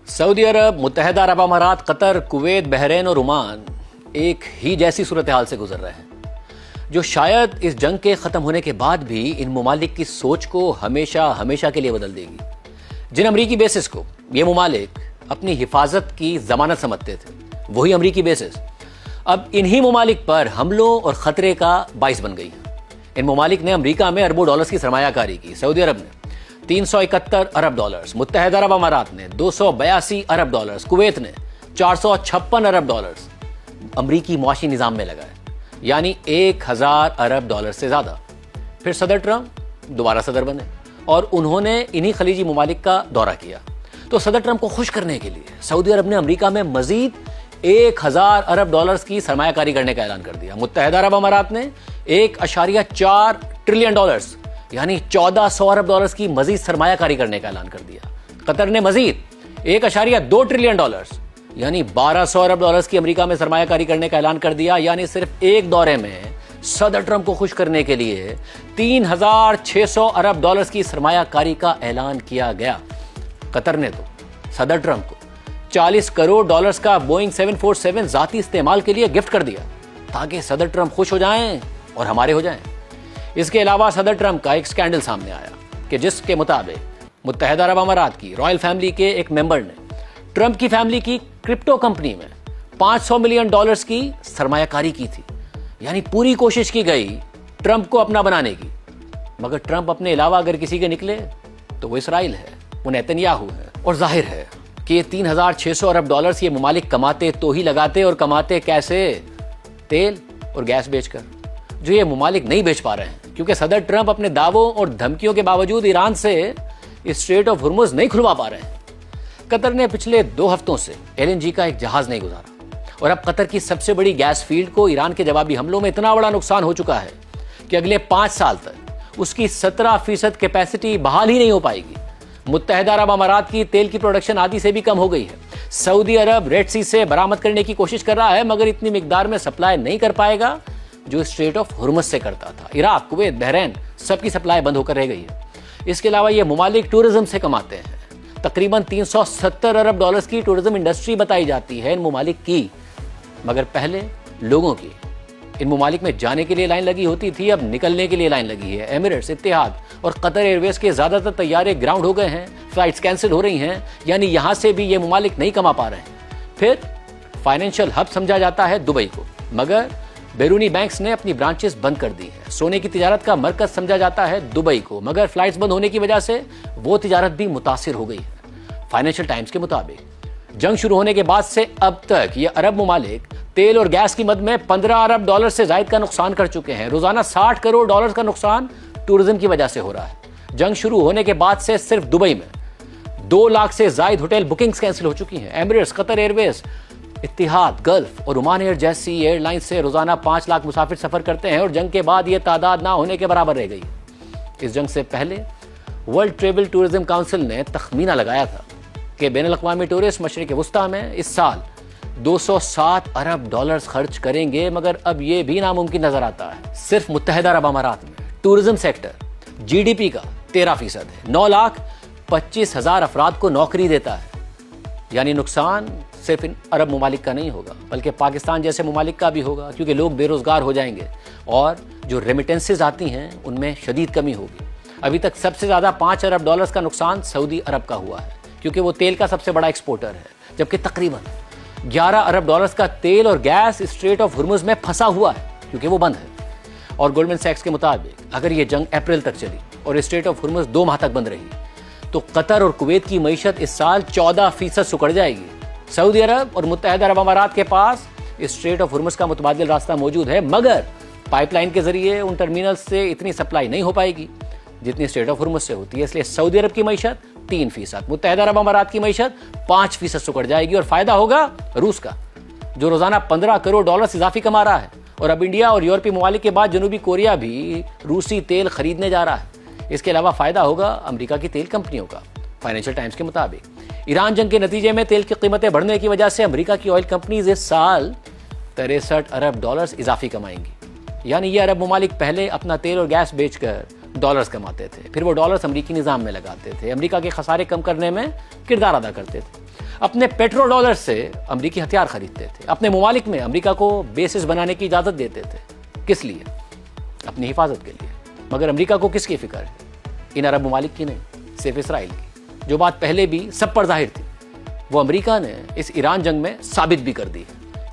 سعودی عرب، متحدہ عرب امارات، قطر، کویت، بحرین اور عمان ایک ہی جیسی صورتحال سے گزر رہے ہیں جو شاید اس جنگ کے ختم ہونے کے بعد بھی ان ممالک کی سوچ کو ہمیشہ کے لیے بدل دے گی۔ جن امریکی بیسز کو یہ ممالک اپنی حفاظت کی ضمانت سمجھتے تھے، وہی امریکی بیسز اب انہی ممالک پر حملوں اور خطرے کا باعث بن گئی ہیں۔ ان ممالک نے امریکہ میں اربوں ڈالرز کی سرمایہ کاری کی۔ سعودی عرب نے 371 ارب ڈالرز، متحدہ عرب امارات نے 282 ارب ڈالرز، کویت نے 456 ارب ڈالرز امریکی معاشی نظام میں لگائے، یعنی 1000 ارب ڈالر سے زیادہ۔ پھر صدر ٹرمپ دوبارہ صدر بنے اور انہوں نے انہی خلیجی ممالک کا دورہ کیا۔ تو صدر ٹرمپ کو خوش کرنے کے لیے سعودی عرب نے امریکہ میں مزید 1000 ارب ڈالرز کی سرمایہ کاری کرنے کا اعلان کر دیا۔ متحدہ عرب امارات نے 1.4 ٹریلین ڈالرز یعنی 1400 ارب ڈالرز کی مزید سرمایہ کاری کرنے کا اعلان کر دیا۔ قطر نے مزید 1.2 ٹریلین ڈالرز یعنی 1200 ارب ڈالرز کی امریکہ میں سرمایہ کاری کرنے کا اعلان کر دیا۔ یعنی صرف ایک دورے میں صدر ٹرمپ کو خوش کرنے کے لیے 3600 ارب ڈالرز کی سرمایہ کاری کا اعلان کیا گیا۔ قطر نے تو صدر ٹرمپ کو 40 کروڑ ڈالرز کا بوئنگ 747 ذاتی استعمال کے لیے گفٹ کر دیا تاکہ صدر ٹرمپ خوش ہو جائیں اور ہمارے ہو جائیں۔ اس کے علاوہ صدر ٹرمپ کا ایک سکینڈل سامنے آیا کہ جس کے مطابق متحدہ عرب امارات کی رائل فیملی کے ایک ممبر نے ٹرمپ کی فیملی کی کرپٹو کمپنی میں 500 ملین ڈالرز کی سرمایہ کاری کی تھی۔ یعنی پوری کوشش کی گئی ٹرمپ کو اپنا بنانے کی، مگر ٹرمپ اپنے علاوہ اگر کسی کے نکلے تو وہ اسرائیل ہے، وہ نیتنیاہو ہے۔ اور ظاہر ہے کہ یہ 3600 ارب ڈالرز یہ ممالک کماتے تو ہی لگاتے، اور کماتے کیسے؟ تیل اور گیس بیچ کر، جو یہ ممالک نہیں بیچ پا رہے ہیں کیونکہ صدر ٹرمپ اپنے دعووں اور دھمکیوں کے باوجود ایران سے اسٹریٹ آف ہرمز نہیں کھلوا پا رہے ہیں۔ قطر نے پچھلے 2 ہفتوں سے LNG کا ایک جہاز نہیں گزارا، اور اب قطر کی سب سے بڑی گیس فیلڈ کو ایران کے جوابی حملوں میں اتنا بڑا نقصان ہو چکا ہے کہ اگلے 5 سال تک اس کی 17% کیپیسٹی بحال ہی نہیں ہو پائے گی۔ متحدہ عرب امارات کی تیل کی پروڈکشن آدھی سے بھی کم ہو گئی ہے۔ سعودی عرب ریڈ سی سے برآمد کرنے کی کوشش کر رہا ہے، مگر اتنی مقدار میں سپلائی نہیں کر پائے گا جو اسٹریٹ آف ہرمز سے کرتا تھا۔ عراق، کویت، بحرین سب کی سپلائی بند ہو کر رہ گئی ہے۔ اس کے علاوہ یہ ممالک ٹورزم سے کماتے ہیں۔ تقریباً 370 ارب ڈالرز کی ٹورزم انڈسٹری بتائی جاتی ہے ان ممالک کی، مگر پہلے لوگوں کی ان ممالک میں جانے کے لیے لائن لگی ہوتی تھی، اب نکلنے کے لیے لائن لگی ہے۔ ایمریٹس، اتحاد اور قطر ایئر ویز کے زیادہ تر طیارے گراؤنڈ ہو گئے ہیں، فلائٹس کینسل ہو رہی ہیں، یعنی یہاں سے بھی یہ ممالک نہیں کما پا رہے ہیں۔ پھر فائنینشیل ہب سمجھا جاتا ہے دبئی کو، مگر بیرونی بینکس نے اپنی برانچز بند کر دی ہیں۔ سونے کی تجارت کا مرکز سمجھا جاتا ہے دبئی کو، مگر فلائٹس بند ہونے کی وجہ سے وہ تجارت بھی متاثر ہو گئی ہے۔ فائنینشیل ٹائمز کے مطابق جنگ شروع ہونے کے بعد سے اب تک یہ عرب ممالک تیل اور گیس کی مد میں 15 ارب ڈالر سے زائد کا نقصان کر چکے ہیں۔ روزانہ 60 کروڑ ڈالر کا نقصان ٹورزم کی وجہ سے ہو رہا ہے۔ جنگ شروع ہونے کے بعد سے صرف دبئی میں 2 لاکھ سے زائد ہوٹل بکنگز کینسل ہو چکی ہیں۔ ایمریٹس، قطر ایئر ویز، اتحاد، گلف اور عمان ایئر جیسی ایئر لائن سے روزانہ 5 لاکھ مسافر سفر کرتے ہیں، اور جنگ کے بعد یہ تعداد نہ ہونے کے برابر رہ گئی۔ اس جنگ سے پہلے ورلڈ ٹریول ٹورزم کونسل نے تخمینہ لگایا تھا کہ بین الاقوامی ٹورسٹ مشرق وسطیٰ میں اس سال 207 ارب ڈالرز خرچ کریں گے، مگر اب یہ بھی ناممکن نظر آتا ہے۔ صرف متحدہ عرب امارات میں ٹورزم سیکٹر GDP کا 13% ہے، 9,25,000 افراد کو نوکری دیتا ہے۔ یعنی نقصان صرف ان عرب ممالک کا نہیں ہوگا بلکہ پاکستان جیسے ممالک کا بھی ہوگا، کیونکہ لوگ بے روزگار ہو جائیں گے اور جو ریمیٹنسز آتی ہیں ان میں شدید کمی ہوگی۔ ابھی تک سب سے زیادہ 5 ارب ڈالرز کا نقصان سعودی عرب کا ہوا ہے، کیونکہ وہ تیل کا سب سے بڑا ایکسپورٹر ہے، جبکہ تقریباً 11 ارب ڈالرز کا تیل اور گیس اسٹریٹ آف ہرمز میں پھنسا ہوا ہے کیونکہ وہ بند ہے۔ اور گولڈمن سیکس کے مطابق اگر یہ جنگ اپریل تک چلی اور اسٹریٹ آف ہرمز 2 ماہ تک بند رہی تو قطر اور کویت کی معیشت اس سال 14% سکڑ جائے گی۔ سعودی عرب اور متحدہ عرب امارات کے پاس اسٹریٹ آف ہرمز کا متبادل راستہ موجود ہے، مگر پائپ لائن کے ذریعے ان ٹرمینل سے اتنی سپلائی نہیں ہو پائے گی جتنی اسٹریٹ آف ہرمز سے ہوتی ہے۔ اس لیے سعودی عرب کی معیشت 3%، متحدہ عرب امارات کی معیشت 5% سکڑ جائے گی، اور فائدہ ہوگا روس کا جو روزانہ 15 کروڑ ڈالر اضافی کما رہا ہے۔ اور اب انڈیا اور یورپی ممالک کے بعد جنوبی کوریا بھی روسی تیل خریدنے جا رہا ہے۔ اس کے علاوہ فائدہ ہوگا امریکہ کی تیل کمپنیوں کا۔ فائنینشیل ٹائمز کے مطابق ایران جنگ کے نتیجے میں تیل کی قیمتیں بڑھنے کی وجہ سے امریکہ کی آئل کمپنیز اس سال 63 ارب ڈالرز اضافی کمائیں گی۔ یعنی یہ عرب ممالک پہلے اپنا تیل اور گیس بیچ کر ڈالرز کماتے تھے، پھر وہ ڈالرز امریکی نظام میں لگاتے تھے، امریکہ کے خسارے کم کرنے میں کردار ادا کرتے تھے۔ اپنے پیٹرو ڈالر سے امریکی ہتھیار خریدتے تھے، اپنے ممالک میں امریکہ کو بیسز بنانے کی اجازت دیتے تھے۔ کس لیے؟ اپنی حفاظت کے لیے۔ مگر امریکہ کو کس کی فکر ہے؟ ان عرب ممالک کی نہیں، صرف اسرائیل کی۔ جو بات پہلے بھی سب پر ظاہر تھی، وہ امریکہ نے اس ایران جنگ میں ثابت بھی کر دی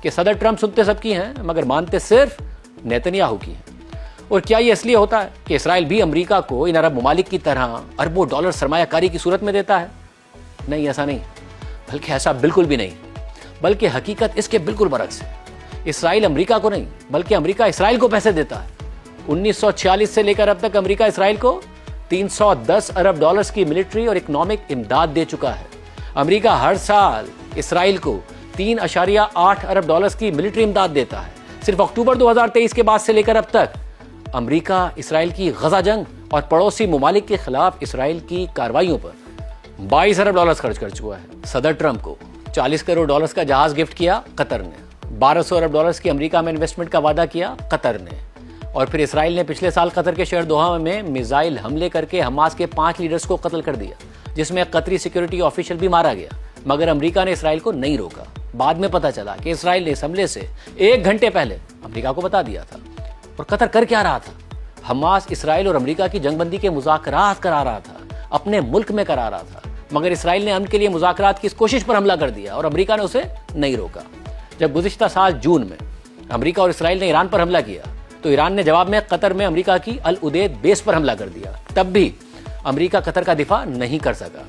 کہ صدر ٹرمپ سنتے سب کی ہیں مگر مانتے صرف نیتنیاہو کی ہیں۔ اور کیا یہ اس لیے ہوتا ہے کہ اسرائیل بھی امریکہ کو ان عرب ممالک کی طرح اربوں ڈالر سرمایہ کاری کی صورت میں دیتا ہے؟ نہیں، ایسا نہیں، بلکہ ایسا بالکل بھی نہیں، بلکہ حقیقت اس کے بالکل برعکس ہے۔ اسرائیل امریکہ کو نہیں بلکہ امریکہ اسرائیل کو پیسے دیتا ہے۔ 1946 سے لے کر اب تک امریکہ اسرائیل کو 310 ارب ڈالرز کی ملٹری اور اکنامک امداد دے چکا ہے۔ امریکہ ہر سال اسرائیل کو 3.8 ارب ڈالرز کی ملٹری امداد دیتا ہے۔ صرف اکتوبر 2023 کے بعد سے لے کر اب تک امریکہ اسرائیل کی غزہ جنگ اور پڑوسی ممالک کے خلاف اسرائیل کی کارروائیوں پر 22 ارب ڈالرز خرچ کر چکا ہے۔ صدر ٹرمپ کو 40 کروڑ ڈالرز کا جہاز گفٹ کیا قطر نے، 1200 ارب ڈالرز کی امریکہ میں انویسٹمنٹ کا وعدہ کیا قطر نے، اور پھر اسرائیل نے پچھلے سال قطر کے شہر دوحہ میں میزائل حملے کر کے حماس کے 5 لیڈرز کو قتل کر دیا، جس میں قطری سیکیورٹی آفیشل بھی مارا گیا۔ مگر امریکہ نے اسرائیل کو نہیں روکا۔ بعد میں پتہ چلا کہ اسرائیل نے اس حملے سے 1 گھنٹے پہلے امریکہ کو بتا دیا تھا۔ اور قطر کر کیا رہا تھا؟ حماس اسرائیل اور امریکہ کی جنگ بندی کے مذاکرات کرا رہا تھا، اپنے ملک میں کرا رہا تھا، مگر اسرائیل نے امن کے لیے مذاکرات کی اس کوشش پر حملہ کر دیا اور امریکہ نے اسے نہیں روکا۔ جب گزشتہ سال جون میں امریکہ اور اسرائیل نے ایران پر حملہ کیا تو ایران نے جواب میں قطر میں امریکہ کی العدید بیس پر حملہ کر دیا۔ تب بھی امریکہ قطر کا دفاع نہیں کر سکا۔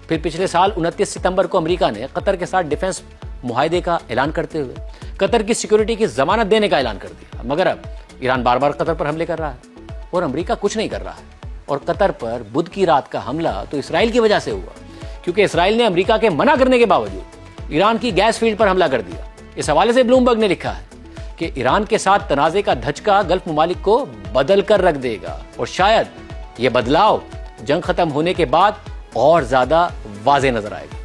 پھر پچھلے سال 29 ستمبر کو امریکہ نے قطر کے ساتھ ڈیفنس معاہدے کا اعلان کرتے ہوئے قطر کی سیکیورٹی کی ضمانت دینے کا اعلان کر دیا، مگر اب ایران بار بار قطر پر حملے کر رہا ہے اور امریکہ کچھ نہیں کر رہا ہے۔ اور قطر پر بدھ کی رات کا حملہ تو اسرائیل کی وجہ سے ہوا، کیونکہ اسرائیل نے امریکہ کے منع کرنے کے باوجود ایران کی گیس فیلڈ پر حملہ کر دیا۔ اس حوالے سے بلومبرگ نے لکھا ہے کہ ایران کے ساتھ تنازع کا دھچکا گلف ممالک کو بدل کر رکھ دے گا، اور شاید یہ بدلاؤ جنگ ختم ہونے کے بعد اور زیادہ واضح نظر آئے گا۔